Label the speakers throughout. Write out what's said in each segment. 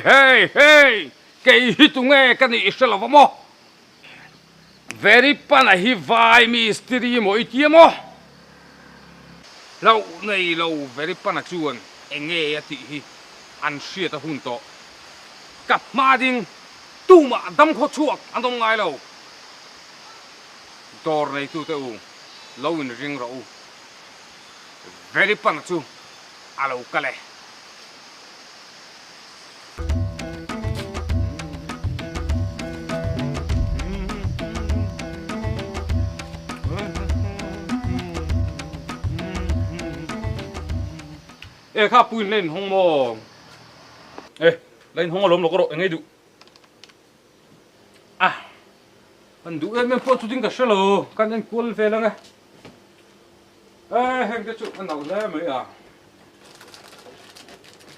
Speaker 1: hey cái hít nghe cái này sẽ là vamo very pana hi vai mystery mo itia mo lâu này lâu very pana chuan anh nghe thì hi ăn xia ta hun to cặp ma ding tu mà đâm khó chuộc anh đông ngay lâu door này tu teu lâu in ring rau very pana chu alo kale ê khá pui lên hông mò ê lên hông lom lo ko ro ngai du à anh du em po chu ding ka shelo kan en kul ve lang ê heng ke chu an nau le mai à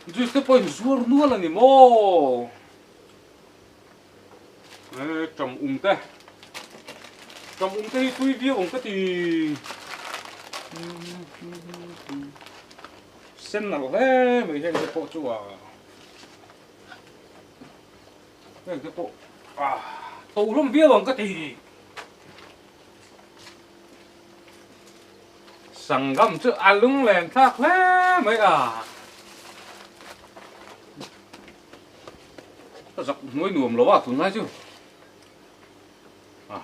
Speaker 1: just te point zuar nu la ni mo ê trong te tui vi ong ka ti sen nào thế mình hiện cái bộ chú à cái bộ à tụ lắm viết bằng cái gì sằng gầm chứ ăn lúng lèn thác thế mấy à ta giặc nuôi nuồm lỗ à thùng ngay chứ à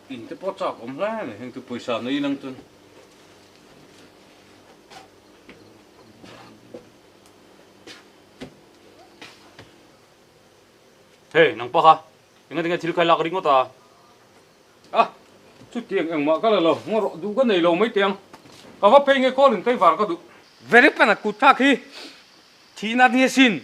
Speaker 1: in cái bộ chọc ống thế này hiện từ buổi sáng này năng chân hey nang pa ka ingat til khai lak ring ta à chút tiền ang ma ka lo ngor du ka nei lo mai tiang ka va pe nge ko lin kai var ka du very pana ku thak hi thina ni sin